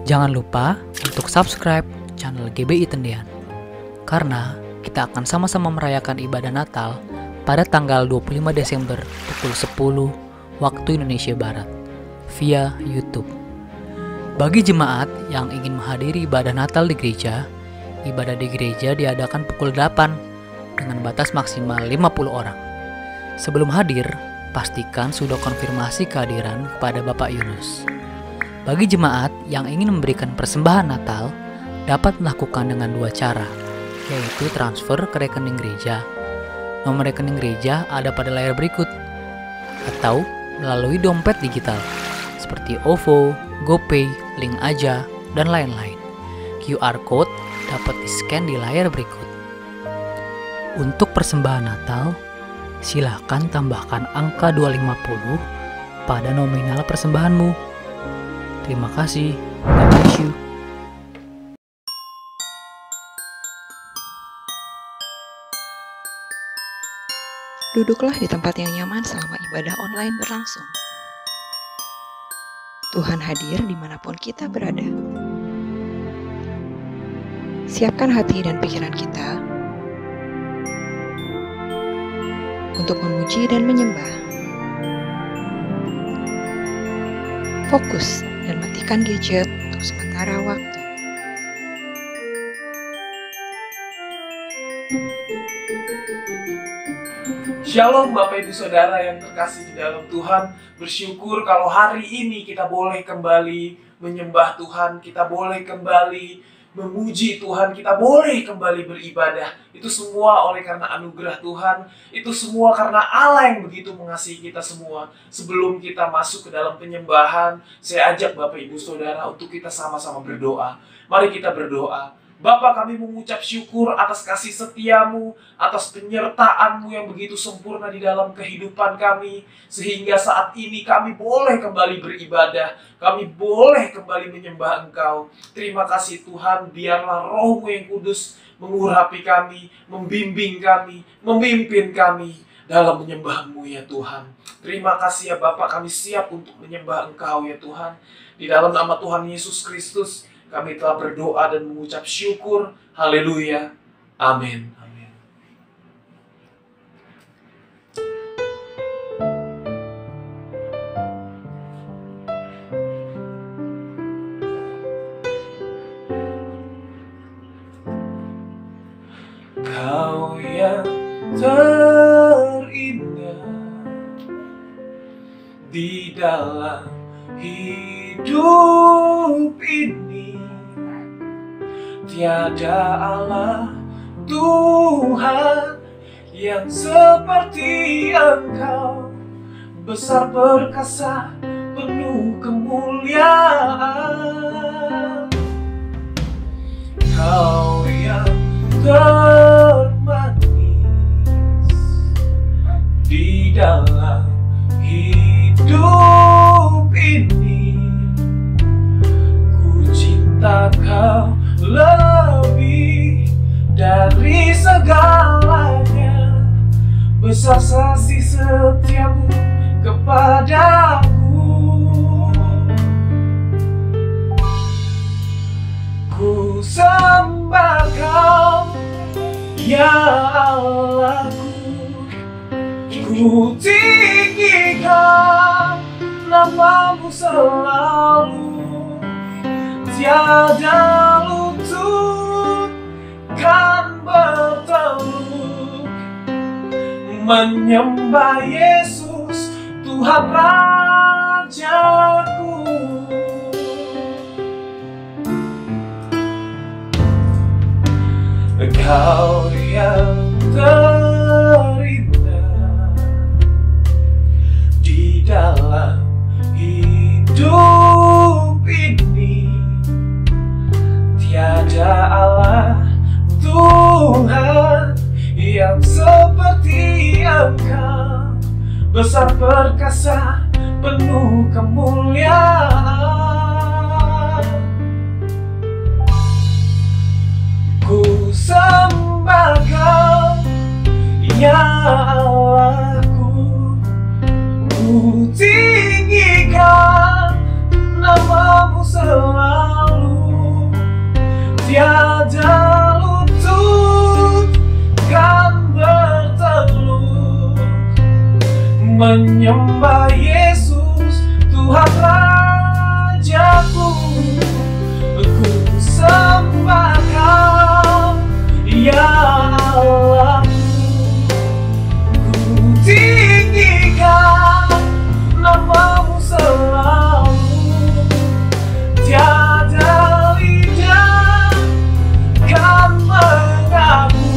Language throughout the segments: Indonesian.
Jangan lupa untuk subscribe channel GBI Tendian, karena kita akan sama-sama merayakan ibadah Natal pada tanggal 25 Desember pukul 10 waktu Indonesia Barat via YouTube. Bagi jemaat yang ingin menghadiri ibadah Natal di gereja, ibadah di gereja diadakan pukul 8 dengan batas maksimal 50 orang. Sebelum hadir, pastikan sudah konfirmasi kehadiran kepada Bapak Yunus. Bagi jemaat yang ingin memberikan persembahan Natal, dapat melakukan dengan dua cara, yaitu transfer ke rekening gereja. Nomor rekening gereja ada pada layar berikut, atau melalui dompet digital, seperti OVO, GoPay, Link Aja, dan lain-lain. QR Code dapat di-scan di layar berikut. Untuk persembahan Natal, silahkan tambahkan angka 250 pada nominal persembahanmu. Terima kasih. God bless you. Duduklah di tempat yang nyaman selama ibadah online berlangsung. Tuhan hadir dimanapun kita berada. Siapkan hati dan pikiran kita untuk memuji dan menyembah. Fokus dan matikan gadget untuk sementara waktu. Shalom Bapak Ibu Saudara yang terkasih di dalam Tuhan. Bersyukur kalau hari ini kita boleh kembali menyembah Tuhan, kita boleh kembali memuji Tuhan, kita boleh kembali beribadah. Itu semua oleh karena anugerah Tuhan, itu semua karena Allah yang begitu mengasihi kita semua. Sebelum kita masuk ke dalam penyembahan, saya ajak Bapak Ibu Saudara untuk kita sama-sama berdoa. Mari kita berdoa. Bapa, kami mengucap syukur atas kasih setiamu, atas penyertaan-Mu yang begitu sempurna di dalam kehidupan kami, sehingga saat ini kami boleh kembali beribadah, kami boleh kembali menyembah Engkau. Terima kasih Tuhan, biarlah Roh-Mu yang kudus mengurapi kami, membimbing kami, memimpin kami dalam menyembah-Mu ya Tuhan. Terima kasih ya Bapak, kami siap untuk menyembah Engkau ya Tuhan. Di dalam nama Tuhan Yesus Kristus, kami telah berdoa dan mengucap syukur. Haleluya. Amin. Amin. Kau yang terindah di dalam hidup ini, tiada Allah Tuhan yang seperti Engkau, besar perkasa, penuh kemuliaan. Kau yang termanis di dalam hidup ini, ku cinta Kau lebih dari segalanya, besar kasih setiamu kepadaku. Ku sembah Kau ya Allahku, ku tinggikan nama-Mu selalu. Tiada lutut kan berteluk menyembah Yesus, Tuhan Rajaku. Kau yang terindah di dalam hidup ini, tiada Allah Tuhan yang seperti Engkau, besar perkasa, penuh kemuliaan. Ku sembah Kau ya Allahku, ku tinggikan nama-Mu selalu. menyembah Yesus, Tuhan Rajaku. Ku sembah Kau, ya Allahku. Ku tinggikan nama-Mu selalu. Tiada lidah kan mengaku,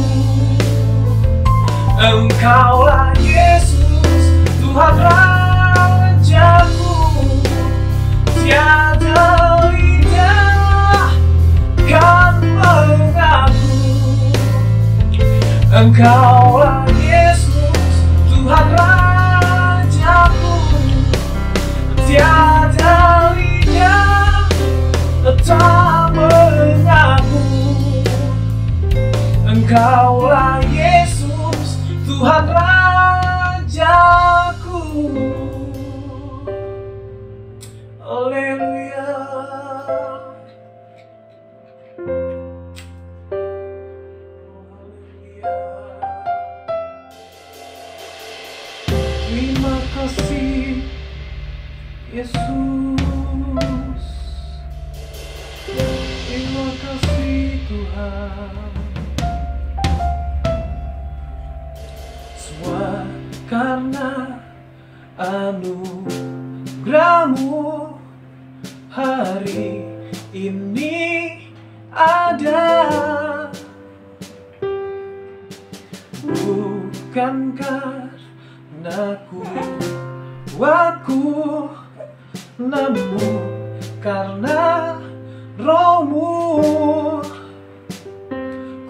Engkaulah Yesus, Tuhan Rajaku. Tiada lidah kan mengaku, Engkaulah Yesus, Tuhan Rajaku. Tiada lidah tak mengaku, Engkaulah Yesus, Tuhan Rajaku. Haleluya. Terima kasih Yesus. Terima kasih Tuhan. Semua karena anugerah-Mu hari ini ada. Bukan karena kuatku, namun karena Roh-Mu.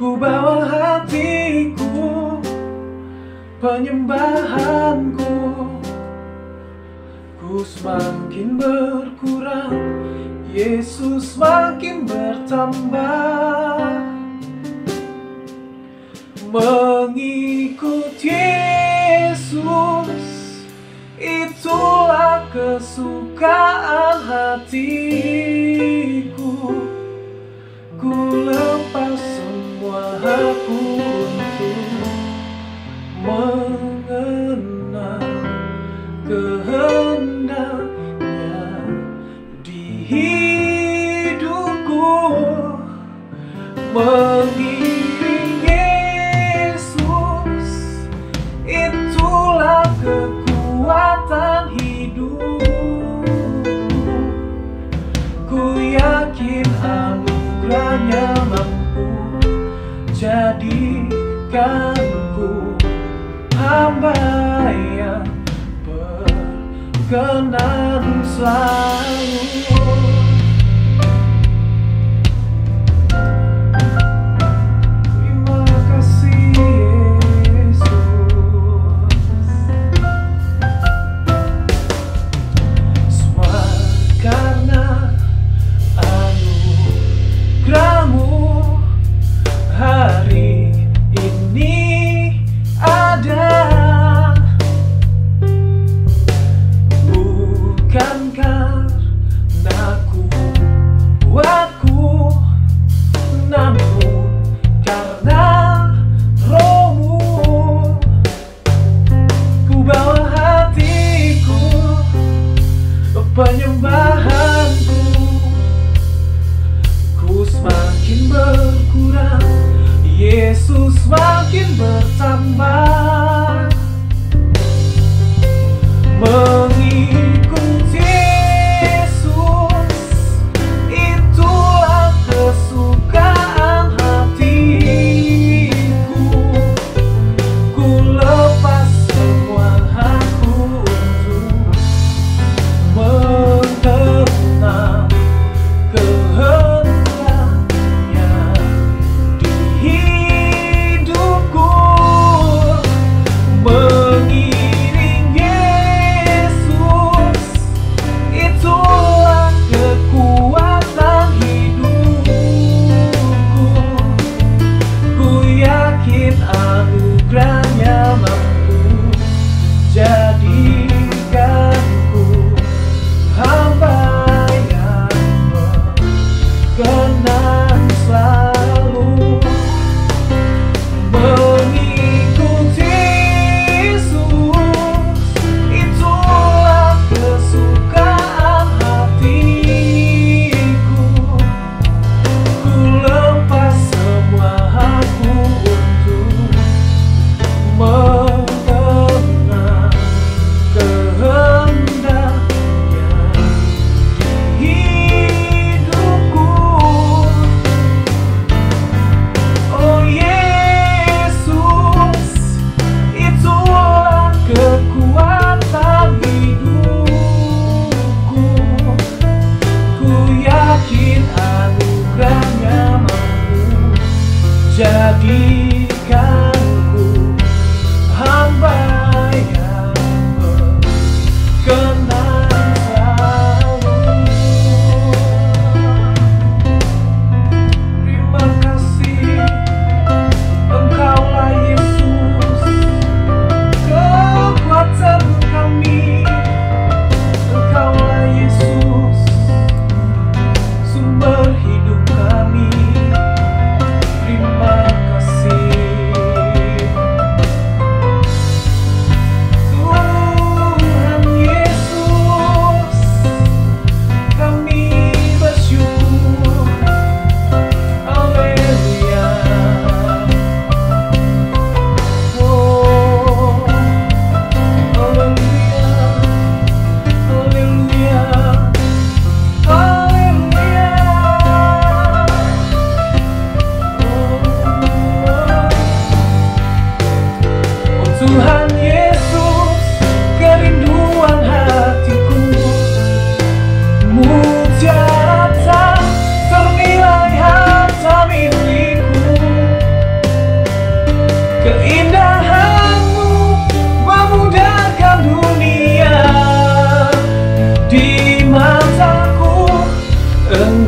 Ku bawa hatiku, penyembahanku. Ku semakin berkurang, Yesus makin bertambah. Mengikut Yesus, itulah kesukaan hatiku. Ku lepas semua hakku untuk mengenal kehendaknya di hidupku. Mengiring Yesus, itulah kekuatan hidupku. Ku yakin anugerah-Nya mampu jadikanku hamba yang berkenan selalu. Terima kasih Yesus. Semua karena anugerah-Mu hari ini ada. Bukan karena kuatku, namun karena Roh-Mu. Ku bawa hatiku, penyembahanku. Ku semakin berkurang, Yesus makin bertambah. Mengikut Yesus, itulah kesukaan hatiku. Ku lepas semua hakku untuk mengenal kehendaknya di hidupku. Mengiring Yesus, itulah kekuatan hidupku. Ku yakin anugerah-Nya mampu jadikanku hamba yang berkenan selalu. Mengikut Yesus,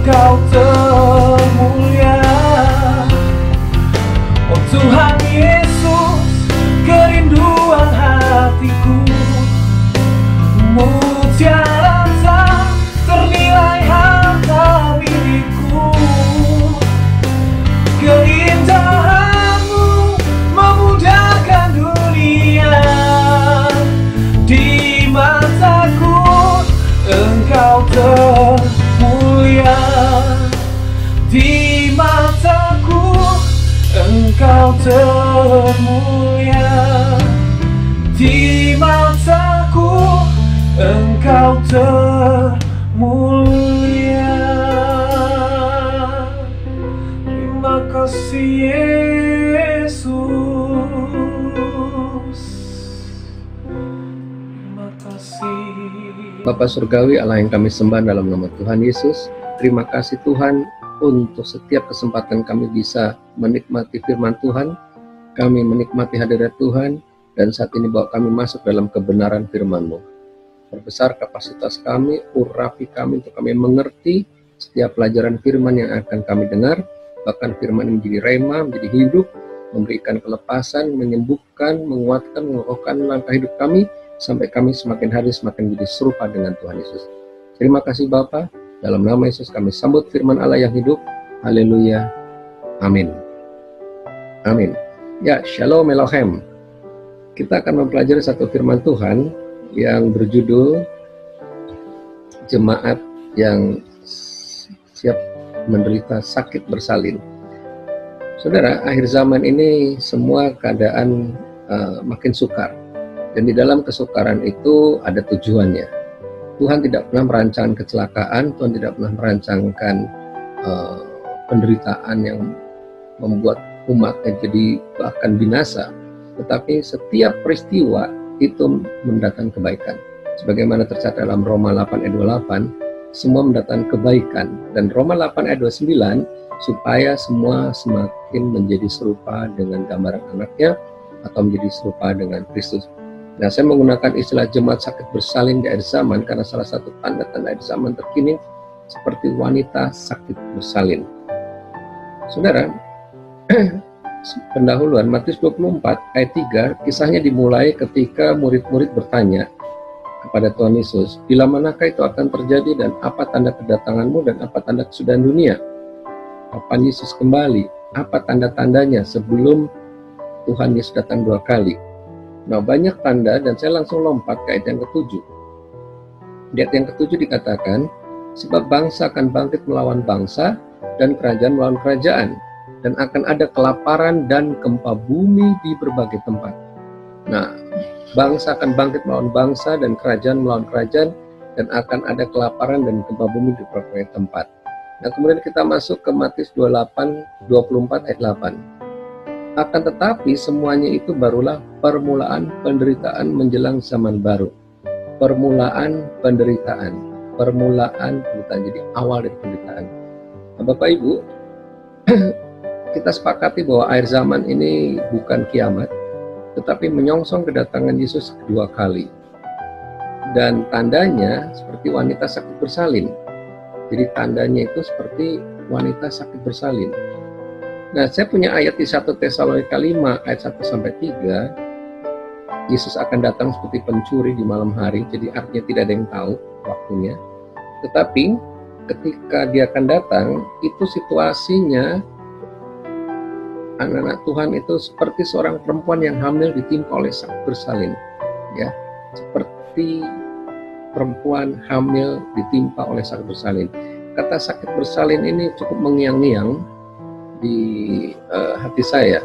Engkau termulia. Oh Tuhan Yesus, kerinduan hatiku, mutiara tak ternilai harta milikku. Keindahanmu memudahkan dunia. Di mataku Engkau termulia. Di mataku Engkau termulia. Di mataku Engkau termulia. Terima kasih Yesus. Terima kasih. Bapa Surgawi, Allah yang kami sembah dalam nama Tuhan Yesus, terima kasih Tuhan untuk setiap kesempatan kami bisa menikmati firman Tuhan, kami menikmati hadirat Tuhan, dan saat ini bawa kami masuk dalam kebenaran firman-Mu. Perbesar kapasitas kami, urapi kami untuk kami mengerti setiap pelajaran firman yang akan kami dengar, bahkan firman ini menjadi rema, menjadi hidup, memberikan kelepasan, menyembuhkan, menguatkan, mengokohkan langkah hidup kami, sampai kami semakin hari semakin menjadi serupa dengan Tuhan Yesus. Terima kasih Bapa, dalam nama Yesus kami sambut firman Allah yang hidup. Haleluya. Amin. Amin. Ya, Shalom Elohim. Kita akan mempelajari satu firman Tuhan yang berjudul Jemaat yang siap menderita sakit bersalin. Saudara, akhir zaman ini semua keadaan makin sukar. Dan di dalam kesukaran itu ada tujuannya. Tuhan tidak pernah merancangkan kecelakaan, Tuhan tidak pernah merancangkan penderitaan yang membuat umatnya jadi bahkan binasa. Tetapi setiap peristiwa itu mendatangkan kebaikan. Sebagaimana tercatat dalam Roma 8 ayat 28, semua mendatangkan kebaikan. Dan Roma 8 ayat 29, supaya semua semakin menjadi serupa dengan gambaran anaknya, atau menjadi serupa dengan Kristus. Nah, saya menggunakan istilah jemaat sakit bersalin di akhir zaman karena salah satu tanda-tanda akhir zaman terkini seperti wanita sakit bersalin. Saudara, pendahuluan Matius 24 ayat 3, kisahnya dimulai ketika murid-murid bertanya kepada Tuhan Yesus, bila manakah itu akan terjadi dan apa tanda kedatanganmu dan apa tanda kesudahan dunia? Kapan Yesus kembali? Apa tanda-tandanya sebelum Tuhan Yesus datang dua kali? Nah, banyak tanda, dan saya langsung lompat ke ayat yang ke-7. Di ayat yang ke-7 dikatakan, sebab bangsa akan bangkit melawan bangsa, dan kerajaan melawan kerajaan, dan akan ada kelaparan dan gempa bumi di berbagai tempat. Nah, bangsa akan bangkit melawan bangsa, dan kerajaan melawan kerajaan, dan akan ada kelaparan dan gempa bumi di berbagai tempat. Nah, kemudian kita masuk ke Matius 24 ayat 8. Akan tetapi semuanya itu barulah permulaan penderitaan menjelang zaman baru. Permulaan penderitaan. Jadi awal dari penderitaan. Nah, Bapak Ibu, kita sepakati bahwa akhir zaman ini bukan kiamat, tetapi menyongsong kedatangan Yesus kedua kali. Dan tandanya seperti wanita sakit bersalin. Jadi tandanya itu seperti wanita sakit bersalin. Nah, saya punya ayat di 1 Tesalonika 5 ayat 1-3. Yesus akan datang seperti pencuri di malam hari, jadi artinya tidak ada yang tahu waktunya. Tetapi ketika dia akan datang, itu situasinya anak-anak Tuhan itu seperti seorang perempuan yang hamil ditimpa oleh sakit bersalin. Ya, seperti perempuan hamil ditimpa oleh sakit bersalin. Kata sakit bersalin ini cukup mengiang-ngiang di hati saya.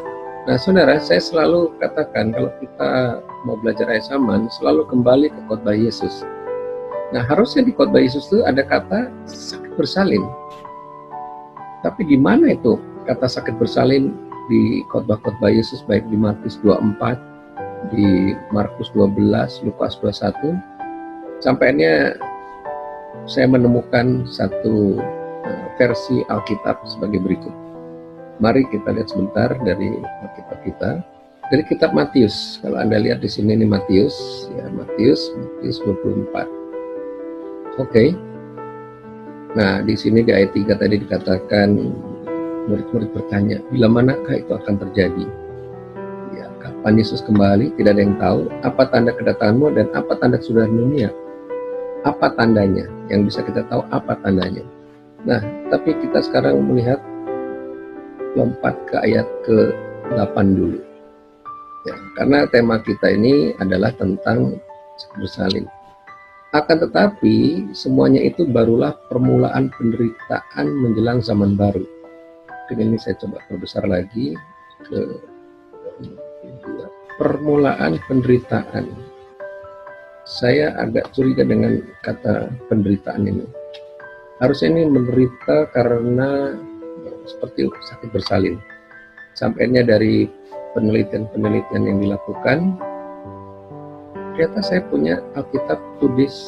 Nah, saudara, saya selalu katakan kalau kita mau belajar ayat zaman, selalu kembali ke khotbah Yesus. Nah, harusnya di khotbah Yesus itu ada kata sakit bersalin. Tapi di mana itu kata sakit bersalin di khotbah-khotbah Yesus, baik di Matius 24, di Markus 12, Lukas 21, sampainya saya menemukan satu versi Alkitab sebagai berikut. Mari kita lihat sebentar dari Alkitab kita. Dari kitab Matius. Kalau Anda lihat di sini ini Matius, ya Matius 24. Oke. Nah, di sini di ayat 3 tadi dikatakan murid-murid bertanya, bila manakah itu akan terjadi? Ya, kapan Yesus kembali? Tidak ada yang tahu. Apa tanda kedatanganmu dan apa tanda kesudahan dunia? Apa tandanya? Yang bisa kita tahu apa tandanya. Nah, tapi kita sekarang melihat lompat ke ayat ke-8 dulu. Ya, karena tema kita ini adalah tentang bersalin. Akan tetapi semuanya itu barulah permulaan penderitaan menjelang zaman baru. Mungkin ini saya coba perbesar lagi ke permulaan penderitaan. Saya agak curiga dengan kata penderitaan ini. Harusnya ini menderita karena seperti sakit bersalin. Sampainya dari penelitian-penelitian yang dilakukan, ternyata saya punya Alkitab tulis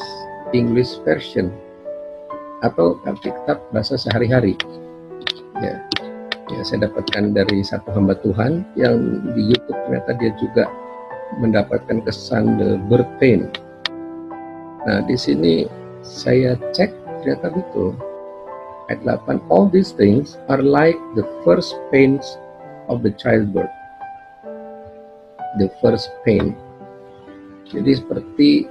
English version atau Alkitab bahasa sehari-hari. Ya, saya dapatkan dari satu hamba Tuhan yang di YouTube, ternyata dia juga mendapatkan kesan the birth pain. Nah, di sini saya cek, ternyata betul. Ayat 8, all these things are like the first pains of the childbirth. The first pain. Jadi seperti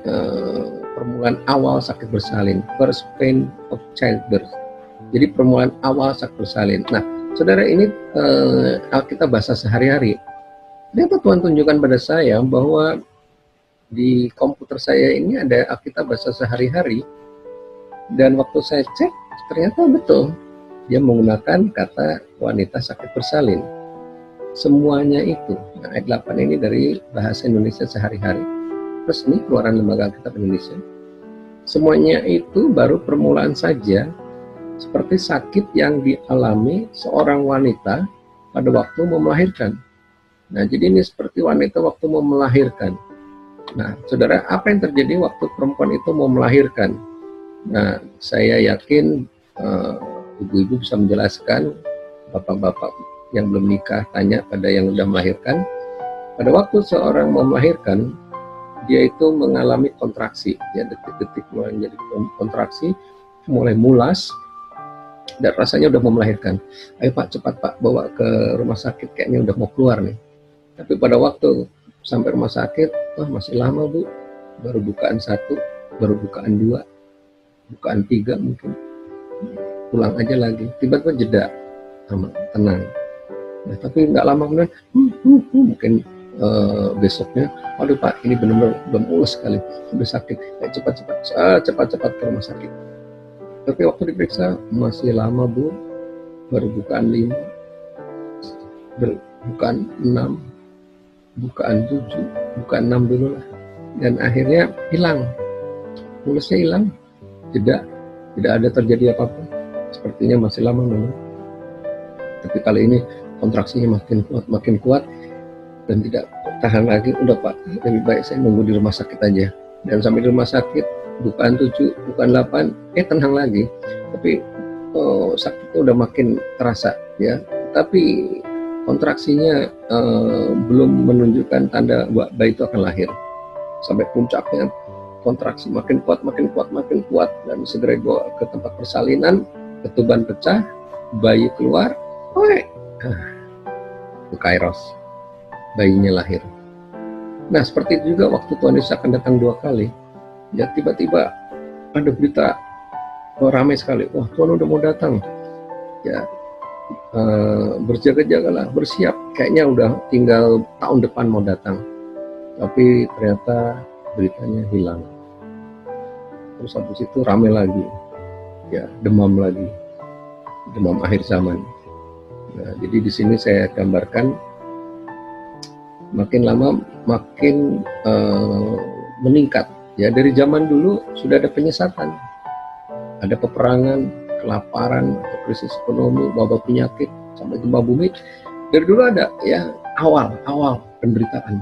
permulaan awal sakit bersalin, first pain of childbirth. Jadi permulaan awal sakit bersalin. Nah, saudara, ini Alkitab bahasa sehari-hari. Ternyata Tuhan tunjukkan pada saya bahwa di komputer saya ini ada Alkitab bahasa sehari-hari. Dan waktu saya cek, ternyata betul. Dia menggunakan kata wanita sakit bersalin. Semuanya itu. Nah, ayat 8 ini dari bahasa Indonesia sehari-hari. Terus ini keluaran Lembaga Alkitab Indonesia. Semuanya itu baru permulaan saja, seperti sakit yang dialami seorang wanita pada waktu mau melahirkan. Nah, jadi ini seperti wanita waktu mau melahirkan. Nah, saudara, apa yang terjadi waktu perempuan itu mau melahirkan? Nah, saya yakin ibu-ibu bisa menjelaskan, bapak-bapak yang belum nikah tanya pada yang sudah melahirkan. Pada waktu seorang mau melahirkan, dia itu mengalami kontraksi, ya, detik-detik mulai jadi kontraksi, mulai mulas, dan rasanya udah mau melahirkan. Ayo Pak, cepat Pak, bawa ke rumah sakit, kayaknya udah mau keluar nih. Tapi pada waktu sampai rumah sakit, masih lama Bu, baru bukaan 1, baru bukaan 2, bukaan 3 mungkin, pulang aja lagi, tiba-tiba jeda, tenang. Nah, tapi nggak lama kemudian, mungkin besoknya, waduh Pak, ini benar-benar udah mulus sekali, udah sakit, cepat-cepat ke rumah sakit. Tapi waktu diperiksa masih lama Bu, baru bukaan 5, bukaan 6, bukaan 7, bukaan 6 dulu lah, dan akhirnya hilang, mulusnya hilang, tidak ada terjadi apa-apa, sepertinya masih lama memang. Tapi kali ini kontraksinya makin kuat dan tidak tahan lagi. Udah Pak, lebih baik saya nunggu di rumah sakit aja. Dan sampai di rumah sakit, bukaan 7, bukaan 8, tenang lagi. Tapi sakitnya udah makin terasa, ya. Tapi kontraksinya belum menunjukkan tanda bayi itu akan lahir. Sampai puncaknya kontraksi makin kuat, dan segera dibawa ke tempat persalinan, ketuban pecah, bayi keluar, itu kairos, bayinya lahir. Nah, seperti itu juga waktu Tuhan Yesus akan datang 2 kali. Ya, tiba-tiba ada berita ramai sekali, wah Tuhan udah mau datang. Ya, berjaga-jagalah, bersiap, kayaknya udah tinggal tahun depan mau datang. Tapi ternyata beritanya hilang. Terus habis itu ramai lagi, ya, demam lagi, demam akhir zaman. Nah, jadi di sini saya gambarkan makin lama makin meningkat. Ya, dari zaman dulu sudah ada penyesatan, ada peperangan, kelaparan, krisis ekonomi, wabah penyakit, sampai gempa bumi. Dari dulu ada, ya, awal penderitaan.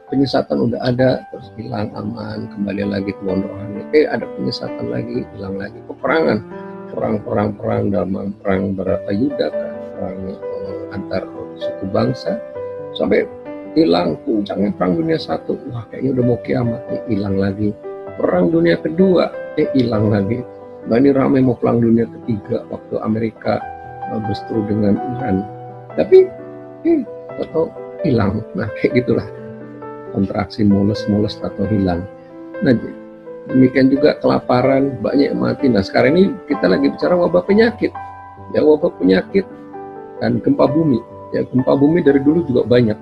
Penyesatan udah ada, terus hilang, aman, kembali lagi ke rohani. Ada penyesatan lagi, hilang lagi. Peperangan, perang dalam perang berapa Yuda, perang antar suku bangsa, sampai hilang puncaknya perang dunia 1. Wah, kayaknya udah mau kiamat nih, hilang lagi. Perang dunia kedua, hilang lagi. Nah, ini ramai mau perang dunia ketiga waktu Amerika berseteru dengan Iran. Tapi atau hilang. Nah, kayak gitulah kontraksi mules atau hilang. Nah, demikian juga kelaparan, banyak yang mati. Nah, sekarang ini kita lagi bicara wabah penyakit. Ya, wabah penyakit dan gempa bumi. Ya, gempa bumi dari dulu juga banyak.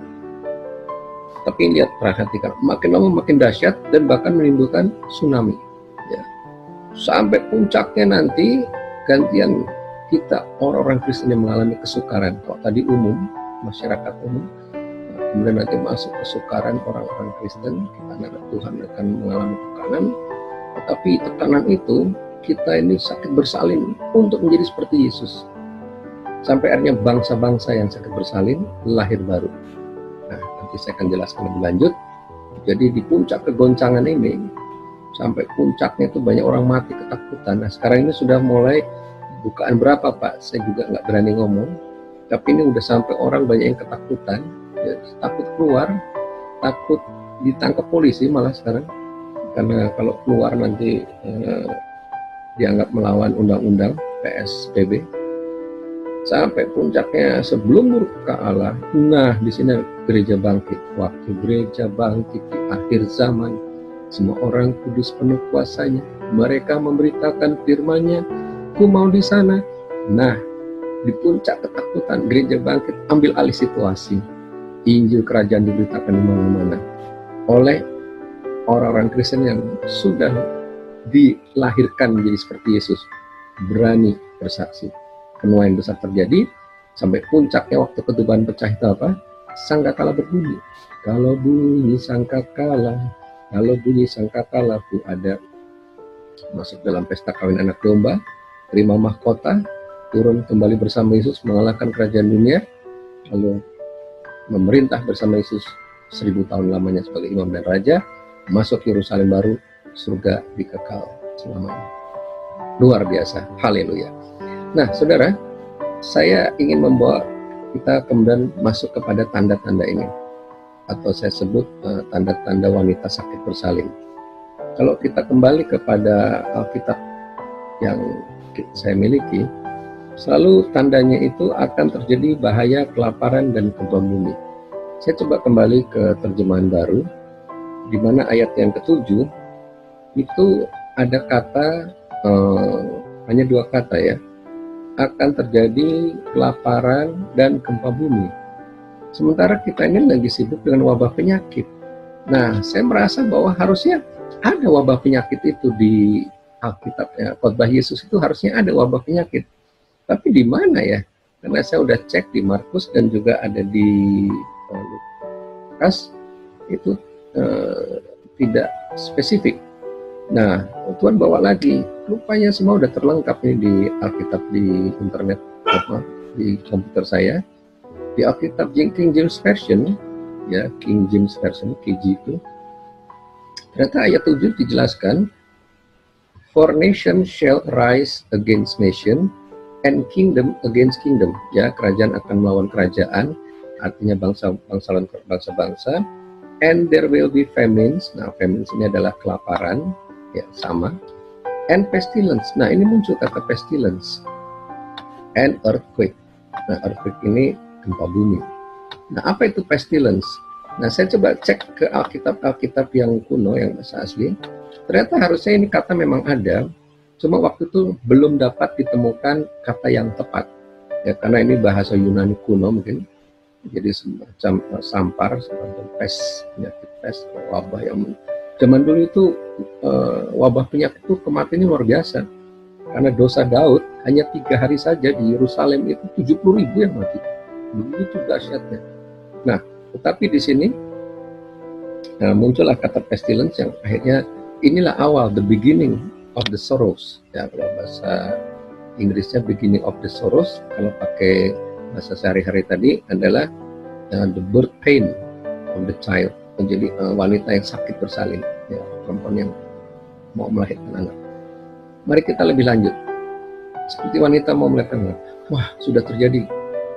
Tapi lihat, perhatikan, makin lama makin dahsyat dan bahkan menimbulkan tsunami. Ya. Sampai puncaknya nanti gantian kita orang-orang Kristen yang mengalami kesukaran. Kalau tadi umum, masyarakat umum, kemudian nanti masuk kesukaran orang-orang Kristen, kita anak Tuhan akan mengalami tekanan. Tetapi tekanan itu kita ini sakit bersalin untuk menjadi seperti Yesus. Sampai akhirnya bangsa-bangsa yang sakit bersalin lahir baru. Nah, nanti saya akan jelaskan lebih lanjut. Jadi di puncak kegoncangan ini, sampai puncaknya itu banyak orang mati ketakutan. Nah, sekarang ini sudah mulai bukaan berapa Pak? Saya juga nggak berani ngomong. Tapi ini udah sampai orang banyak yang ketakutan. Ya, takut keluar, takut ditangkap polisi malah sekarang. Karena kalau keluar nanti dianggap melawan undang-undang PSBB. Sampai puncaknya sebelum murka Allah. Nah, di sini gereja bangkit. Waktu gereja bangkit di akhir zaman, semua orang kudus penuh kuasanya. Mereka memberitakan firman-Nya. Ku mau di sana. Nah, di puncak ketakutan, gereja bangkit ambil alih situasi. Injil kerajaan diberitakan di mana-mana oleh orang-orang Kristen yang sudah dilahirkan menjadi seperti Yesus, berani bersaksi. Penuaian besar terjadi sampai puncaknya waktu ketuban pecah itu apa? Sangkakala berbunyi. Kalau bunyi sangkakala, ku ada masuk dalam pesta kawin anak domba, terima mahkota, turun kembali bersama Yesus mengalahkan kerajaan dunia, lalu memerintah bersama Yesus 1000 tahun lamanya sebagai imam dan raja, masuk Yerusalem baru, surga dikekal selamanya. Luar biasa, haleluya. Nah, saudara, saya ingin membawa kita kemudian masuk kepada tanda-tanda ini, atau saya sebut tanda-tanda wanita sakit bersalin. Kalau kita kembali kepada Alkitab yang saya miliki, selalu tandanya itu akan terjadi bahaya, kelaparan, dan gempa bumi. Saya coba kembali ke terjemahan baru, di mana ayat yang ke-7 itu ada kata, hanya 2 kata ya, akan terjadi kelaparan dan gempa bumi. Sementara kita ini lagi sibuk dengan wabah penyakit. Nah, saya merasa bahwa harusnya ada wabah penyakit itu di Alkitab ya. Khotbah Yesus itu harusnya ada wabah penyakit. Tapi di mana ya? Karena saya udah cek di Markus dan juga ada di Lukas, itu tidak spesifik. Nah, Tuhan bawa lagi, rupanya semua udah terlengkap nih di Alkitab, di internet, di komputer saya. Di Alkitab King James Version, ya King James Version, KJ itu, ternyata ayat 7 dijelaskan, for nation shall rise against nation, and kingdom against kingdom. Ya, kerajaan akan melawan kerajaan, artinya bangsa-bangsa, and there will be famines. Nah, famines ini adalah kelaparan, ya sama, and pestilence. Nah, ini muncul kata pestilence, and earthquake. Nah, earthquake ini gempa bumi. Nah, apa itu pestilence? Nah, saya coba cek ke Alkitab yang kuno, yang bahasa asli. Ternyata harusnya ini kata memang ada, cuma waktu itu belum dapat ditemukan kata yang tepat. Ya, karena ini bahasa Yunani kuno mungkin, jadi semacam sampar, semacam penyakit pes, wabah yang zaman dulu itu wabah penyakit itu kematiannya luar biasa. Karena dosa Daud, hanya 3 hari saja di Yerusalem itu 70.000 yang mati. Begitu dahsyatnya. Nah, tetapi di sini muncullah kata pestilence yang akhirnya inilah awal, the beginning of the sorrows. Ya, kalau bahasa Inggrisnya beginning of the sorrows, kalau pakai bahasa sehari-hari tadi adalah the birth pain of the child. Menjadi wanita yang sakit bersalin, ya, perempuan yang mau melahirkan anak. Mari kita lebih lanjut. Seperti wanita mau melahirkan anak, wah sudah terjadi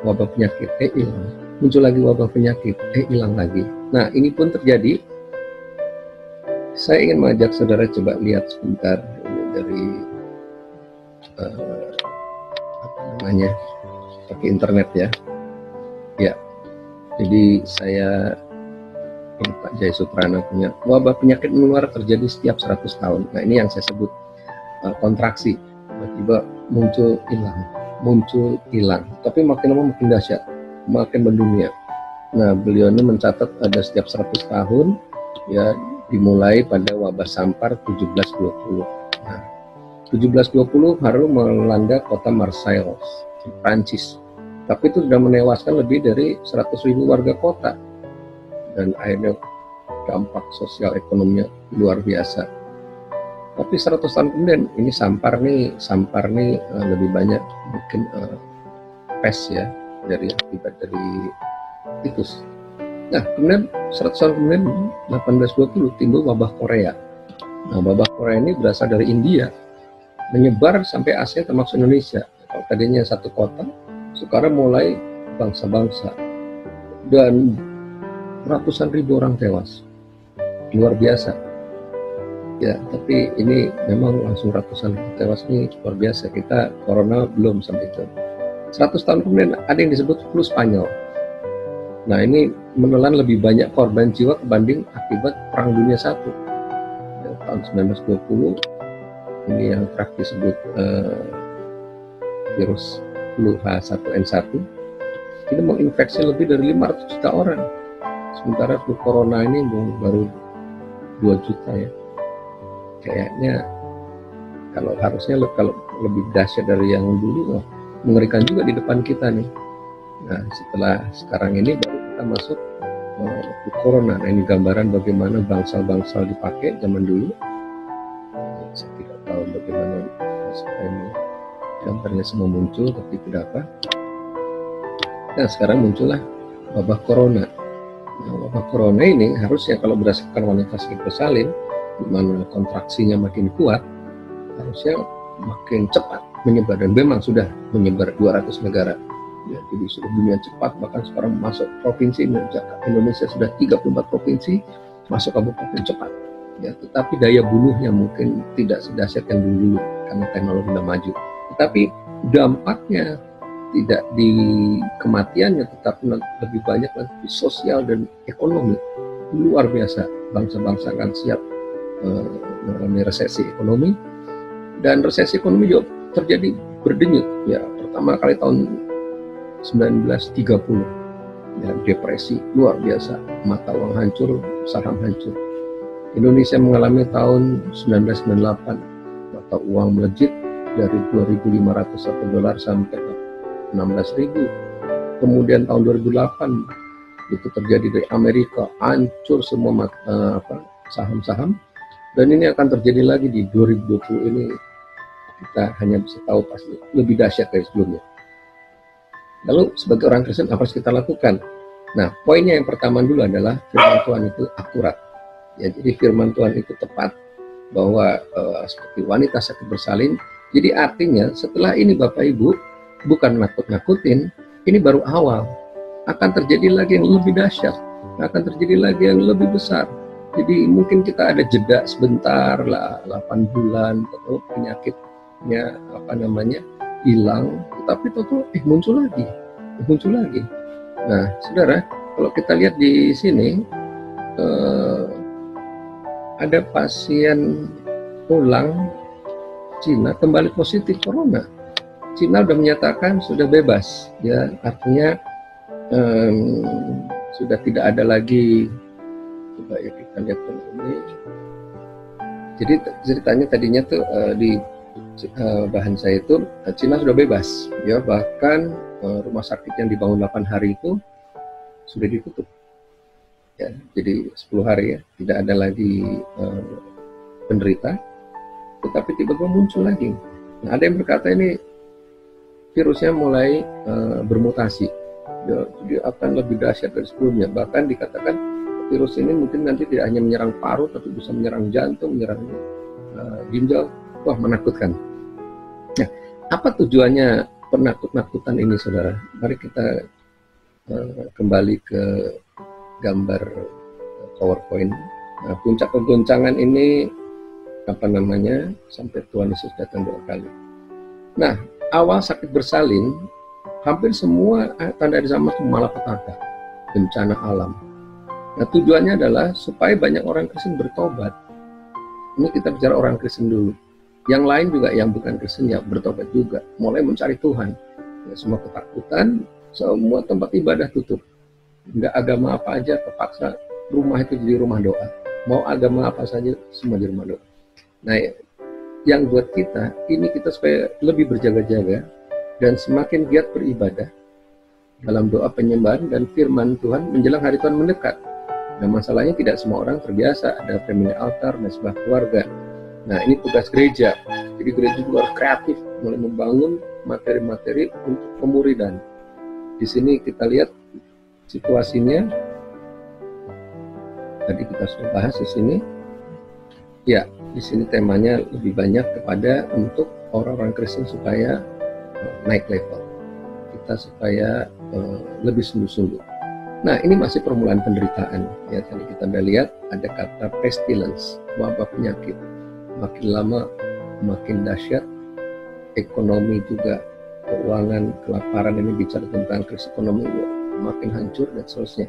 wabah penyakit, hilang. Muncul lagi wabah penyakit, hilang lagi. Nah, ini pun terjadi. Saya ingin mengajak saudara coba lihat sebentar ini dari eh, apa namanya, pakai internet ya. Ya, jadi saya ini Pak Jaya Suprana punya wabah penyakit menular terjadi setiap 100 tahun. Nah ini yang saya sebut kontraksi, tiba-tiba muncul hilang, tapi makin lama makin dahsyat, makin mendunia. Nah beliau ini mencatat ada setiap 100 tahun ya, dimulai pada wabah sampar 1720. Nah 1720 baru melanda kota Marseille di Prancis, tapi itu sudah menewaskan lebih dari 100.000 warga kota, dan akhirnya dampak sosial ekonominya luar biasa. Tapi 100 tahun kemudian ini sampar nih lebih banyak mungkin pes ya, dari akibat dari tikus. Nah kemudian 100 tahun kemudian 1820 timbul wabah Korea. Nah wabah Korea ini berasal dari India, menyebar sampai Asia termasuk Indonesia. Kalau tadinya satu kota, sekarang mulai bangsa-bangsa, dan ratusan ribu orang tewas, luar biasa ya. Tapi ini memang langsung ratusan ribu tewas, ini luar biasa. Kita corona belum sampai itu. 100 tahun kemudian ada yang disebut flu Spanyol. Nah ini menelan lebih banyak korban jiwa kebanding akibat Perang Dunia I ya, tahun 1920. Ini yang kerap disebut virus flu H1N1. Ini menginfeksi lebih dari 500 juta orang. Sementara flu corona ini baru 2 juta ya. Kayaknya harusnya kalau lebih dahsyat dari yang dulu, mengerikan juga di depan kita nih. Nah setelah sekarang ini baru kita masuk flu corona. Nah ini gambaran bagaimana bangsal-bangsal dipakai zaman dulu. Saya tidak tahu bagaimana ini gambarnya semua muncul, tapi tidak apa. Nah sekarang muncullah wabah corona. Nah, wabah corona ini harusnya kalau berdasarkan wanita sakit bersalin, di mana kontraksinya makin kuat, harusnya makin cepat menyebar, dan memang sudah menyebar 200 negara. Ya, jadi sudah dunia cepat, bahkan sekarang masuk provinsi Indonesia sudah 34 provinsi masuk kabupaten cepat. Ya, tetapi daya bunuhnya mungkin tidak sedahsyat yang dulu karena teknologi sudah maju. Tetapi dampaknya tidak di kematiannya, tetapi lebih banyak di sosial dan ekonomi. Luar biasa, bangsa-bangsa akan siap mengalami resesi ekonomi, dan resesi ekonomi juga terjadi berdenyut ya, pertama kali tahun 1930 ya, depresi luar biasa, mata uang hancur, saham hancur. Indonesia mengalami tahun 1998, mata uang melejit dari 2.501 dolar sampai 16.000. Kemudian tahun 2008 itu terjadi di Amerika, hancur semua saham-saham, dan ini akan terjadi lagi di 2020 ini. Kita hanya bisa tahu pasti lebih dahsyat dari sebelumnya. Lalu sebagai orang Kristen apa harus kita lakukan? Nah poinnya yang pertama dulu adalah firman Tuhan itu akurat ya, jadi firman Tuhan itu tepat, bahwa seperti wanita sakit bersalin. Jadi artinya setelah ini Bapak Ibu, bukan nakut-nakutin, ini baru awal. Akan terjadi lagi yang lebih dahsyat, akan terjadi lagi yang lebih besar. Jadi mungkin kita ada jeda sebentar lah, 8 bulan, atau penyakitnya hilang, tetapi itu muncul lagi. Nah, saudara, kalau kita lihat di sini ada pasien pulang Cina kembali positif corona. Cina sudah menyatakan sudah bebas, ya artinya sudah tidak ada lagi. Coba ya kita lihat ini. Jadi ceritanya tadinya tuh di bahan saya itu Cina sudah bebas, ya bahkan rumah sakit yang dibangun 8 hari itu sudah ditutup. Ya, jadi 10 hari ya tidak ada lagi penderita, tetapi tiba-tiba muncul lagi. Nah, ada yang berkata ini virusnya mulai bermutasi, ya, jadi akan lebih dahsyat dari sebelumnya. Bahkan dikatakan virus ini mungkin nanti tidak hanya menyerang paru, tapi bisa menyerang jantung, menyerang ginjal. Wah, menakutkan. Nah, apa tujuannya penakut-nakutan ini, saudara? Mari kita kembali ke gambar PowerPoint. Nah, puncak kegoncangan ini sampai Tuhan Yesus datang 2 kali. Nah, awal sakit bersalin, hampir semua tanda hari zaman itu malapetaka, bencana alam. Nah, tujuannya adalah supaya banyak orang Kristen bertobat. Ini kita bicara orang Kristen dulu. Yang lain juga yang bukan Kristen ya bertobat juga, mulai mencari Tuhan. Ya, semua ketakutan, semua tempat ibadah tutup. Nggak agama apa aja terpaksa rumah itu jadi rumah doa. Mau agama apa saja semua di rumah doa. Nah, yang buat kita ini kita supaya lebih berjaga-jaga dan semakin giat beribadah dalam doa penyembahan dan firman Tuhan menjelang hari Tuhan mendekat. Nah, masalahnya tidak semua orang terbiasa ada family altar, mesbah keluarga. Nah, ini tugas gereja. Jadi gereja juga harus kreatif mulai membangun materi-materi untuk pemuridan. Di sini kita lihat situasinya. Tadi kita sudah bahas di sini. Ya, di sini temanya lebih banyak kepada untuk orang-orang Kristen supaya naik level. Kita supaya lebih sungguh-sungguh. Nah, ini masih permulaan penderitaan. Ya, tadi kita udah lihat ada kata pestilence, wabah penyakit. Makin lama makin dahsyat. Ekonomi juga, keuangan, kelaparan, ini bicara tentang krisis ekonomi makin hancur dan seterusnya.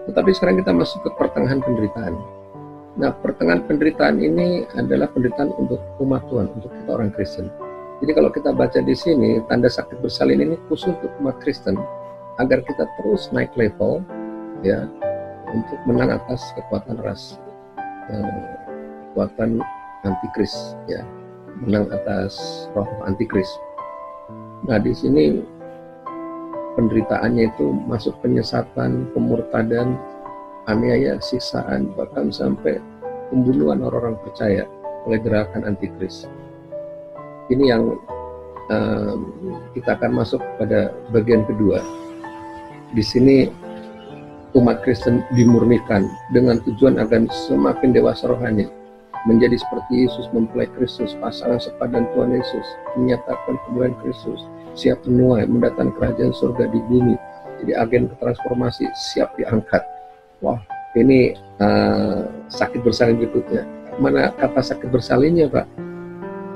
Tetapi sekarang kita masuk ke pertengahan penderitaan. Nah, pertengahan penderitaan ini adalah penderitaan untuk umat Tuhan, untuk kita orang Kristen. Jadi kalau kita baca di sini, tanda sakit bersalin ini khusus untuk umat Kristen, agar kita terus naik level, ya, untuk menang atas kekuatan ras, kekuatan antikris, ya, menang atas roh antikris. Nah, di sini penderitaannya itu masuk penyesatan, pemurtadan, aniaya, siksaan, bahkan sampai pembunuhan orang-orang percaya oleh gerakan antikris. Ini yang kita akan masuk pada bagian kedua. Di sini umat Kristen dimurnikan dengan tujuan agar semakin dewasa rohani, menjadi seperti Yesus, mempelai Kristus, pasangan sepadan Tuhan Yesus, menyatakan kemuliaan Kristus, siap menuai, mendatangkan kerajaan surga di bumi, jadi agen transformasi, siap diangkat. Wah, ini sakit bersalin berikutnya. Mana kata sakit bersalinnya, Pak?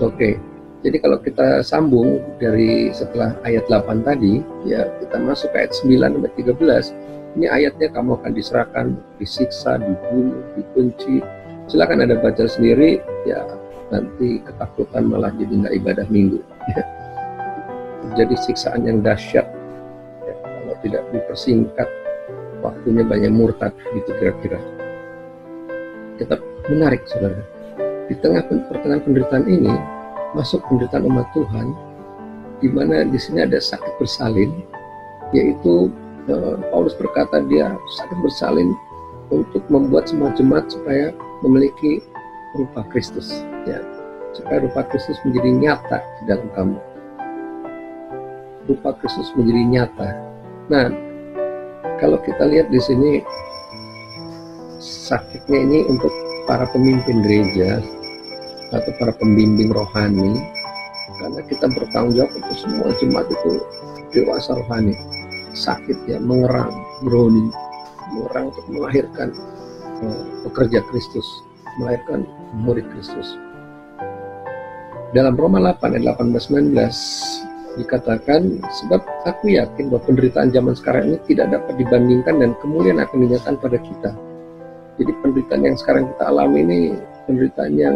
Oke, jadi kalau kita sambung dari setelah ayat 8 tadi, ya kita masuk ke ayat 9 sampai 13. Ini ayatnya kamu akan diserahkan, disiksa, dibunuh, dibenci. Silakan Anda baca sendiri, ya nanti ketakutan malah jadi nggak ibadah minggu. Jadi siksaan yang dahsyat, ya, kalau tidak dipersingkat waktunya banyak murtad, gitu kira-kira. Tetap menarik, saudara. Di tengah pertengahan penderitaan ini masuk penderitaan umat Tuhan, di mana di sini ada sakit bersalin, yaitu Paulus berkata dia sakit bersalin untuk membuat semua jemaat supaya memiliki rupa Kristus, ya, supaya rupa Kristus menjadi nyata di dalam kamu. Rupa Kristus menjadi nyata. Nah, kalau kita lihat di sini sakitnya ini untuk para pemimpin gereja atau para pembimbing rohani, karena kita bertanggung jawab untuk semua jemaat itu dewasa rohani. Sakit ya, mengerang, groaning, mengerang untuk melahirkan pekerja Kristus, melahirkan murid Kristus. Dalam Roma 8 ayat 18-19 dikatakan, sebab aku yakin bahwa penderitaan zaman sekarang ini tidak dapat dibandingkan dan kemuliaan akan dinyatakan pada kita. Jadi penderitaan yang sekarang kita alami ini penderitaan yang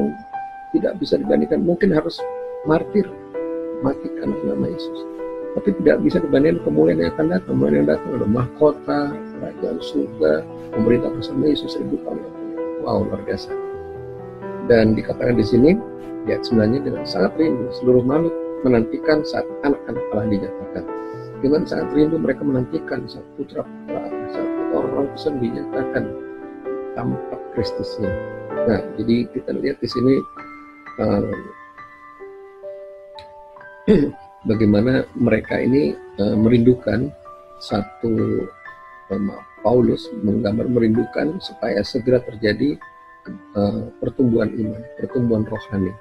tidak bisa dibandingkan. Mungkin harus martir, mati karena nama Yesus, tapi tidak bisa dibandingkan kemuliaan yang akan datang. Kemuliaan yang datang adalah mahkota, kerajaan surga, pemerintah bersama Yesus 1000 tahun. Wow, luar biasa. Dan dikatakan di sini, ayat 9-nya, dengan sangat rindu seluruh makhluk menantikan saat anak-anak Allah dinyatakan. Dengan sangat rindu mereka menantikan saat putra-putra, saat orang-orang Kristen dinyatakan tampak Kristusnya. Nah, jadi kita lihat di sini bagaimana mereka ini merindukan satu, Paulus menggambar merindukan supaya segera terjadi pertumbuhan iman, pertumbuhan rohani.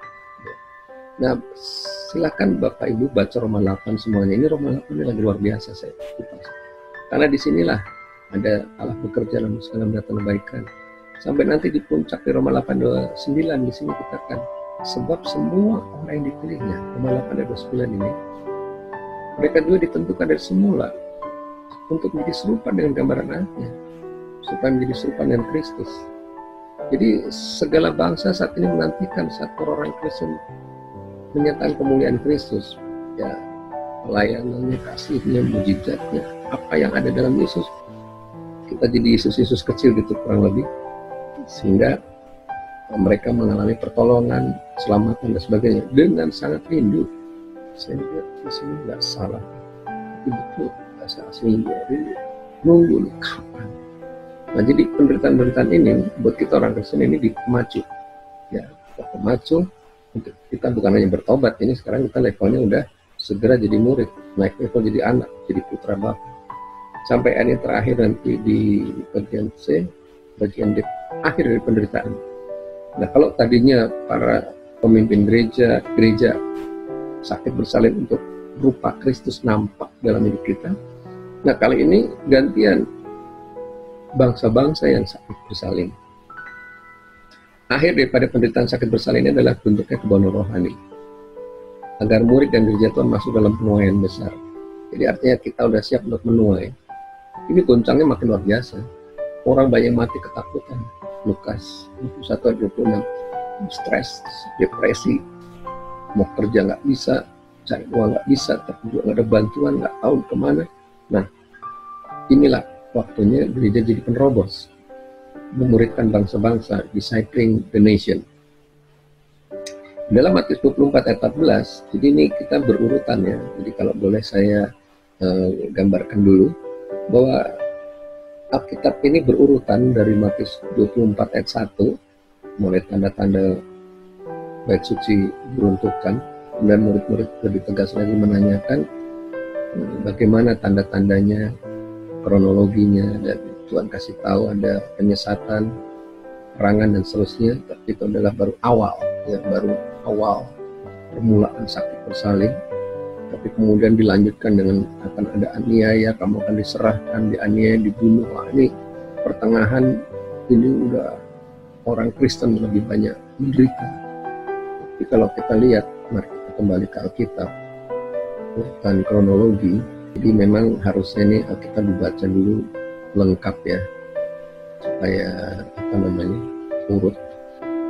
Nah, silakan Bapak Ibu baca Roma 8 semuanya. Ini Roma 8 ini lagi luar biasa saya kupas. Karena disinilah ada Allah bekerja dalam segala mendatang kebaikan. Sampai nanti di puncak di Roma 8:29 di sini kita akan Sebab semua orang yang dipilihnya, Roma 8 ayat 29 ini, mereka juga ditentukan dari semula untuk menjadi serupa dengan gambaran anaknya, supaya menjadi serupa dengan Kristus. Jadi segala bangsa saat ini menantikan saat orang Kristen menyatakan kemuliaan Kristus, ya, pelayanannya, kasihnya, mujizatnya, apa yang ada dalam Yesus. Kita jadi Yesus kecil gitu kurang lebih, sehingga mereka mengalami pertolongan, keselamatan dan sebagainya dengan sangat rindu. Saya lihat di sini nggak salah, tapi betul bahasa aslinya rindu, nunggu nih kapan. Nah, jadi penderitaan-penderitaan ini buat kita orang Kristen ini dipacu, ya, kita pemacu untuk kita bukan hanya bertobat. Ini sekarang kita levelnya udah segera jadi murid, naik level jadi anak, jadi putra Bapa. Sampai ini terakhir nanti di bagian C, bagian D, akhir dari penderitaan. Nah, kalau tadinya para pemimpin gereja sakit bersalin untuk rupa Kristus nampak dalam hidup kita. Nah, kali ini gantian bangsa-bangsa yang sakit bersalin. Akhir daripada penderitaan sakit bersalin ini adalah bentuknya kebangunan rohani, agar murid dan gereja Tuhan masuk dalam penuaian besar. Jadi artinya kita udah siap untuk menuai. Ini goncangnya makin luar biasa. Orang banyak mati ketakutan. Lukas 21 ayat 26, stres, depresi, mau kerja nggak bisa, cari uang nggak bisa, tapi juga nggak ada bantuan, nggak tahu kemana. Nah, inilah waktunya gereja jadi penerobos, memuridkan bangsa-bangsa, discipling the nation. Dalam Matius 24 ayat 14, jadi ini kita berurutan ya. Jadi kalau boleh saya gambarkan dulu bahwa Alkitab ini berurutan dari Matius 24 ayat 1, mulai tanda-tanda bait suci diruntuhkan, dan murid-murid lebih tegas lagi menanyakan bagaimana tanda-tandanya, kronologinya, dan Tuhan kasih tahu ada penyesatan, perangan dan seterusnya. Tapi itu adalah baru awal, ya, baru awal permulaan sakit bersalin. Tapi kemudian dilanjutkan dengan akan ada aniaya, kamu akan diserahkan, dianiaya, dibunuh. Wah, ini pertengahan ini udah orang Kristen lebih banyak menderita. Tapi kalau kita lihat, mari kita kembali ke Alkitab, urutan kronologi. Jadi memang harusnya ini Alkitab dibaca dulu lengkap ya, supaya urut.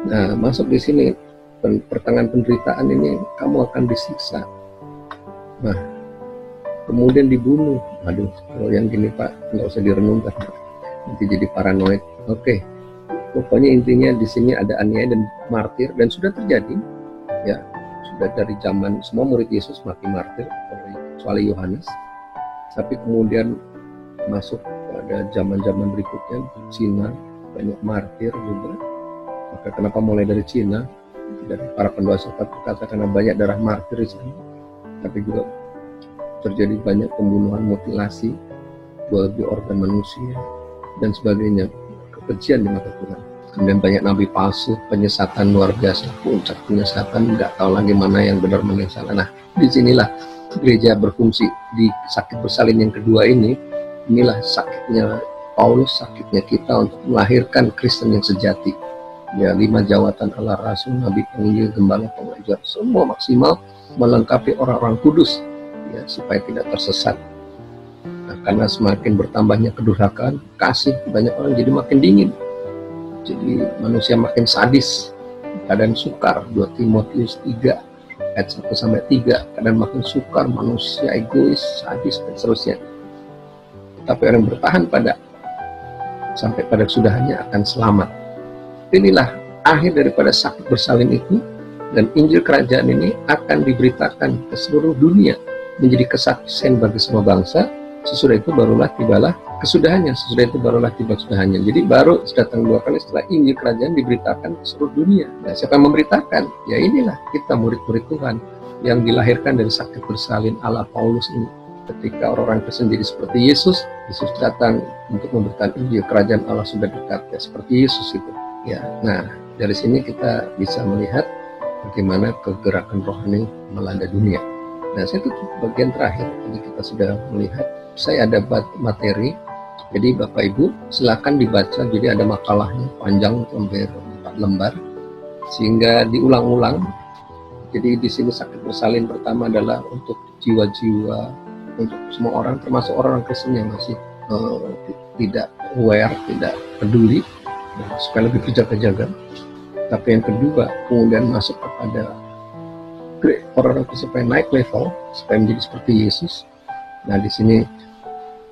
Nah, masuk di sini pertengahan penderitaan ini kamu akan disiksa. Nah, kemudian dibunuh. Aduh, kalau yang gini Pak, nggak usah direnungkan, nanti jadi paranoid. Oke, pokoknya intinya di sini ada aniaya dan martir, dan sudah terjadi. Ya, sudah dari zaman semua murid Yesus mati martir, kecuali Yohanes. Tapi kemudian masuk pada zaman-zaman berikutnya, Cina banyak martir juga. Maka kenapa mulai dari Cina? Dari para pendosa berkata karena banyak darah martir di sana. Tapi juga terjadi banyak pembunuhan, mutilasi, jual beli organ manusia, dan sebagainya. Kebencian di mata Tuhan. Kemudian banyak nabi palsu, penyesatan luar biasa, puncak penyesatan, nggak tahu lagi mana yang benar mana yang salah. Nah, disinilah gereja berfungsi di sakit bersalin yang kedua ini. Inilah sakitnya Paulus, sakitnya kita untuk melahirkan Kristen yang sejati. Ya, 5 jawatan Allah, Rasul, Nabi, Penginjil, Gembala, Pengajar, semua maksimal melengkapi orang-orang kudus, ya, supaya tidak tersesat. Nah, karena semakin bertambahnya kedurhakaan, kasih banyak orang jadi makin dingin, jadi manusia makin sadis, kadang sukar. 2 Timotius 3 ayat 1-3, kadang makin sukar, manusia egois, sadis, dan seterusnya. Tapi orang bertahan pada sampai pada kesudahannya akan selamat. Inilah akhir daripada sakit bersalin itu. Dan Injil Kerajaan ini akan diberitakan ke seluruh dunia, menjadi kesaksian bagi semua bangsa. Sesudah itu barulah tibalah kesudahannya. Sesudah itu barulah tiba kesudahannya. Jadi baru datang 2 kali setelah Injil Kerajaan diberitakan ke seluruh dunia. Nah, siapa yang memberitakan? Ya inilah kita, murid-murid Tuhan yang dilahirkan dari sakit bersalin ala Paulus ini. Ketika orang-orang Kristen jadi seperti Yesus, Yesus datang untuk memberitakan Injil Kerajaan Allah sudah dekat, ya, seperti Yesus itu. Ya, nah dari sini kita bisa melihat bagaimana kegerakan rohani melanda dunia. Nah, saya tutup bagian terakhir. Jadi kita sudah melihat, saya ada materi. Jadi Bapak Ibu silakan dibaca. Jadi ada makalahnya panjang, hampir 4 lembar. sehingga diulang-ulang. Jadi di sini sakit bersalin pertama adalah untuk jiwa-jiwa, untuk semua orang, termasuk orang Kristen yang masih tidak aware, tidak peduli, supaya lebih berjaga-jaga. Tapi yang kedua, kemudian masuk kepada orang supaya naik level, supaya menjadi seperti Yesus. Nah, di sini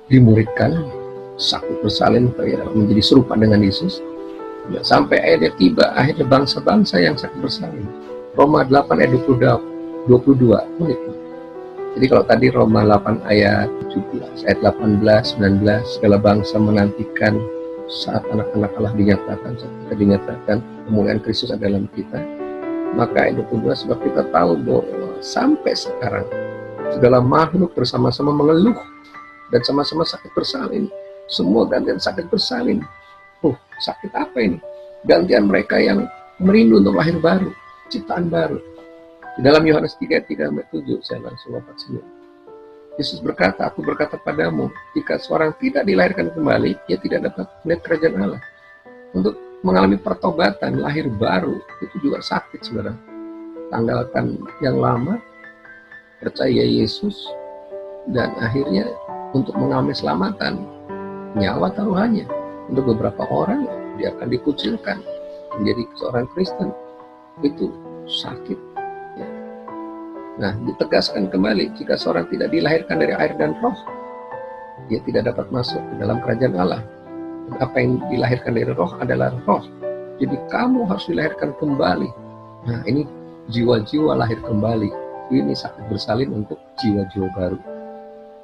dimuridkan sakit bersalin supaya menjadi serupa dengan Yesus. Nah, sampai akhirnya tiba, akhirnya bangsa-bangsa yang sakit bersalin. Roma 8 ayat 22, unik. Jadi kalau tadi Roma 8 ayat 17, ayat 18, 19, segala bangsa menantikan saat anak-anak Allah dinyatakan, saat kita dinyatakan kemuliaan Kristus ada dalam kita. Maka ayat 22, sebab kita tahu bahwa sampai sekarang segala makhluk bersama-sama mengeluh dan sama-sama sakit bersalin. Semua gantian sakit bersalin. Sakit apa ini? Gantian mereka yang merindu untuk lahir baru, ciptaan baru. Di dalam Yohanes 3:3-7, saya langsung lompat sini. Yesus berkata, aku berkata padamu, jika seorang tidak dilahirkan kembali, ia tidak dapat melihat kerajaan Allah. Untuk mengalami pertobatan, lahir baru, itu juga sakit, saudara. Tanggalkan yang lama, percaya Yesus, dan akhirnya untuk mengalami keselamatan, nyawa taruhannya. Untuk beberapa orang, dia akan dikucilkan menjadi seorang Kristen. Itu sakit. Ya. Nah, ditegaskan kembali, jika seorang tidak dilahirkan dari air dan roh, dia tidak dapat masuk ke dalam kerajaan Allah. Dan apa yang dilahirkan dari roh adalah roh. Jadi kamu harus dilahirkan kembali. Nah, ini jiwa-jiwa lahir kembali. Ini sakit bersalin untuk jiwa-jiwa baru.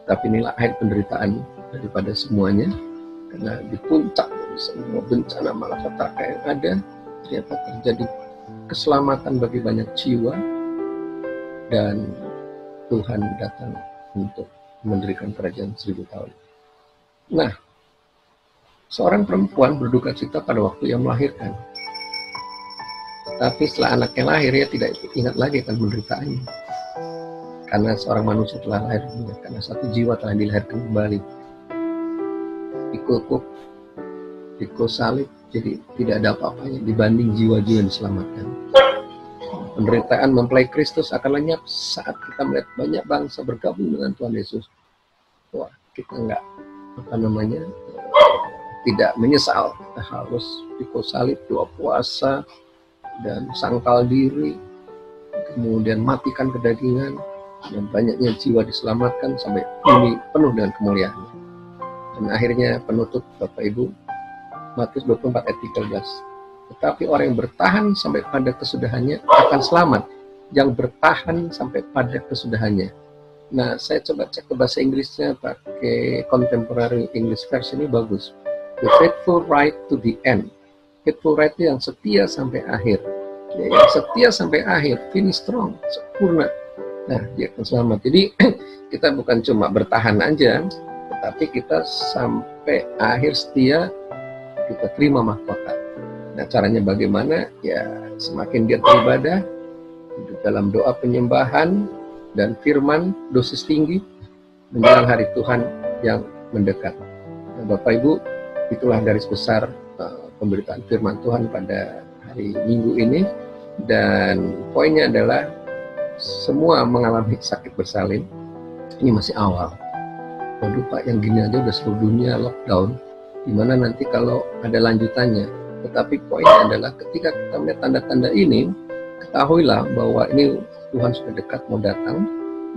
Tapi inilah akhir penderitaan daripada semuanya. Karena di puncak dari semua bencana malapetaka yang ada, ternyata terjadi keselamatan bagi banyak jiwa, dan Tuhan datang untuk mendirikan kerajaan 1000 tahun. Nah, seorang perempuan berduka cita pada waktu yang melahirkan. Tapi setelah anaknya lahir, ia tidak ingat lagi akan penderitaannya. Karena seorang manusia telah lahir, karena satu jiwa telah dilahirkan kembali. Pikul salib, jadi tidak ada apa-apanya dibanding jiwa-jiwa yang diselamatkan. Penderitaan mempelai Kristus akan lenyap saat kita melihat banyak bangsa bergabung dengan Tuhan Yesus. Wah, kita tidak menyesal. Kita harus pikul salib, doa puasa, dan sangkal diri, kemudian matikan kedagingan, dan banyaknya jiwa diselamatkan sampai ini penuh dengan kemuliaan. Dan akhirnya penutup Bapak Ibu, Matius 24 ayat 13. Tetapi orang yang bertahan sampai pada kesudahannya akan selamat. Yang bertahan sampai pada kesudahannya. Nah, saya coba cek ke bahasa Inggrisnya pakai Contemporary English Version, ini bagus. The faithful right to the end. Faithful right itu yang setia sampai akhir. Ya, yang setia sampai akhir, finish strong, sempurna. Nah, dia akan selamat. Jadi kita bukan cuma bertahan aja, tetapi kita sampai akhir setia, kita terima mahkota. Nah, caranya bagaimana? Ya, semakin dia beribadah, hidup dalam doa penyembahan dan firman, dosis tinggi, menjelang hari Tuhan yang mendekat. Nah, Bapak Ibu, itulah garis besar pemberitaan firman Tuhan pada hari Minggu ini. Dan poinnya adalah, semua mengalami sakit bersalin. Ini masih awal. Waduh Pak, yang gini aja udah seluruh dunia lockdown. Gimana nanti kalau ada lanjutannya? Tetapi poinnya adalah ketika kita melihat tanda-tanda ini, ketahuilah bahwa ini Tuhan sudah dekat mau datang.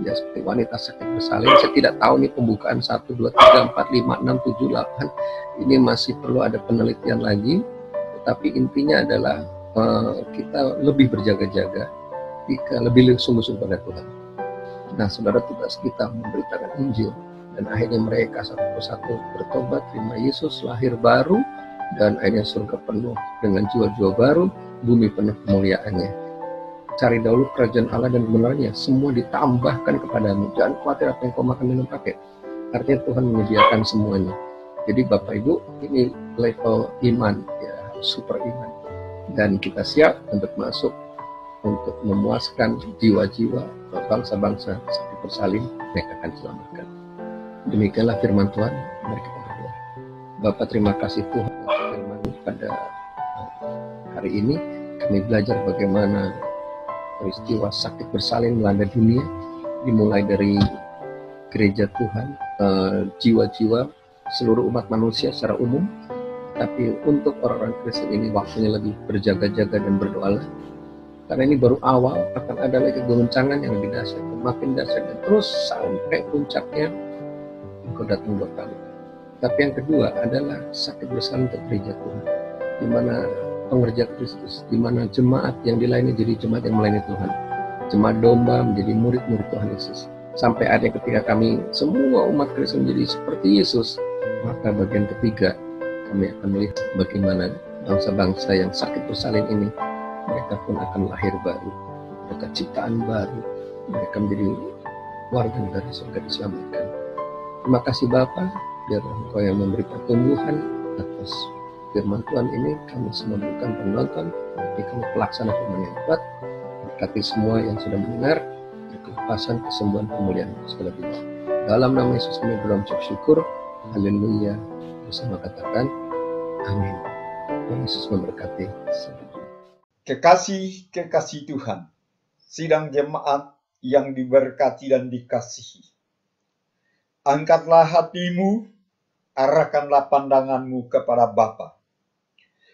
Ya, seperti wanita sakit bersalin. Saya tidak tahu nih pembukaan 1, 2, 3, 4, 5, 6, 7, 8. Ini masih perlu ada penelitian lagi. Tetapi intinya adalah kita lebih berjaga-jaga, jika lebih sungguh-sungguh pada Tuhan. Nah, saudara, tugas kita memberitakan Injil, dan akhirnya mereka satu persatu bertobat, terima Yesus, lahir baru, dan akhirnya surga penuh dengan jiwa-jiwa baru, bumi penuh kemuliaannya. Cari dahulu kerajaan Allah dan kebenarannya, semua ditambahkan kepadamu. Jangan khawatir apa yang kau makan minum pakai. Artinya Tuhan menyediakan semuanya. Jadi Bapak Ibu, ini level iman, ya, super iman. Dan kita siap untuk masuk untuk memuaskan jiwa-jiwa bangsa-bangsa seperti bersalin, mereka akan diselamatkan. Demikianlah firman Tuhan. Mari kita berdoa. Bapa, terima kasih Tuhan firman pada hari ini. Kami belajar bagaimana peristiwa sakit bersalin melanda dunia, dimulai dari gereja Tuhan, jiwa-jiwa seluruh umat manusia secara umum. Tapi untuk orang-orang Kristen ini waktunya lebih berjaga-jaga dan berdoa, karena ini baru awal, akan ada lagi goncangan yang lebih dahsyat, makin dahsyat, dan terus sampai puncaknya Engkau datang 2 kali. Tapi yang kedua adalah sakit bersalin untuk gereja Tuhan, di mana pengerja Kristus, di mana jemaat yang dilayani jadi jemaat yang melayani Tuhan, jemaat domba menjadi murid-murid Tuhan Yesus. Sampai ada ketika kami semua umat Kristen menjadi seperti Yesus, maka bagian ketiga kami akan melihat bagaimana bangsa-bangsa yang sakit bersalin ini, mereka pun akan lahir baru, mereka ciptaan baru, mereka menjadi warga negara surga diselamatkan. Terima kasih Bapa, biar Engkau yang memberi pertumbuhan atas firman Tuhan ini. Kami semua bukan penonton, tapi kami pelaksana firman yang kuat. Berkati semua yang sudah mendengar, berkelepasan, kesembuhan, pemulihan segala bidang. Dalam nama Yesus kami berucap syukur. Haleluya. Bersama katakan amin. Tuhan Yesus memberkati. Kekasih Tuhan, sidang jemaat yang diberkati dan dikasihi, angkatlah hatimu, arahkanlah pandanganmu kepada Bapa.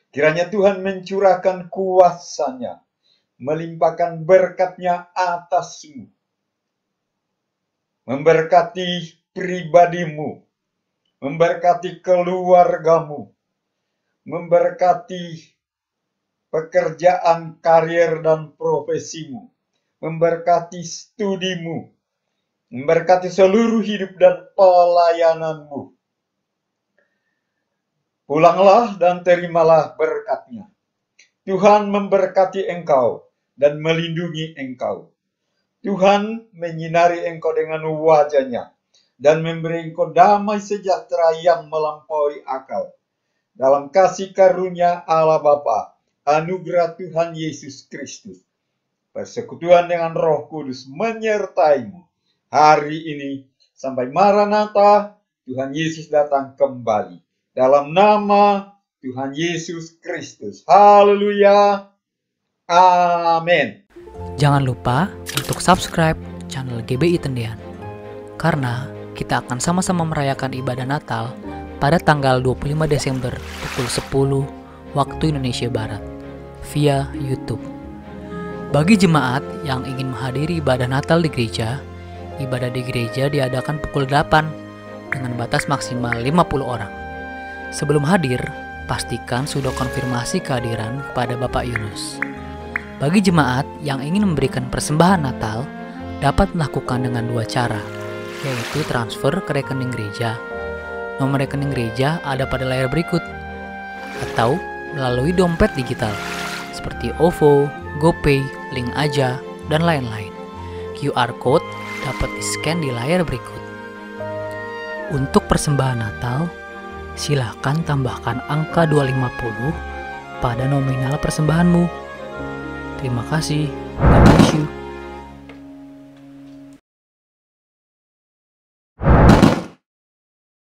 Kiranya Tuhan mencurahkan kuasa-Nya, melimpahkan berkat-Nya atasmu, memberkati pribadimu, memberkati keluargamu, memberkati pekerjaan, karir, dan profesimu, memberkati studimu, memberkati seluruh hidup dan pelayananmu. Pulanglah dan terimalah berkat-Nya. Tuhan memberkati engkau dan melindungi engkau. Tuhan menyinari engkau dengan wajah-Nya dan memberi engkau damai sejahtera yang melampaui akal. Dalam kasih karunia Allah Bapa, anugerah Tuhan Yesus Kristus, persekutuan dengan Roh Kudus menyertaimu hari ini sampai Maranatha, Tuhan Yesus datang kembali. Dalam nama Tuhan Yesus Kristus. Haleluya. Amin. Jangan lupa untuk subscribe channel GBI Tendian, karena kita akan sama-sama merayakan ibadah Natal pada tanggal 25 Desember pukul 10 waktu Indonesia Barat via YouTube. Bagi jemaat yang ingin menghadiri ibadah Natal di gereja, ibadah di gereja diadakan pukul 8 dengan batas maksimal 50 orang. Sebelum hadir, pastikan sudah konfirmasi kehadiran kepada Bapak Yunus. Bagi jemaat yang ingin memberikan persembahan Natal, dapat melakukan dengan 2 cara, yaitu transfer ke rekening gereja. Nomor rekening gereja ada pada layar berikut, atau melalui dompet digital seperti OVO, GoPay, Link Aja, dan lain-lain. QR Code dapat di-scan di layar berikut. Untuk persembahan Natal, silakan tambahkan angka 250 pada nominal persembahanmu. Terima kasih. God bless you.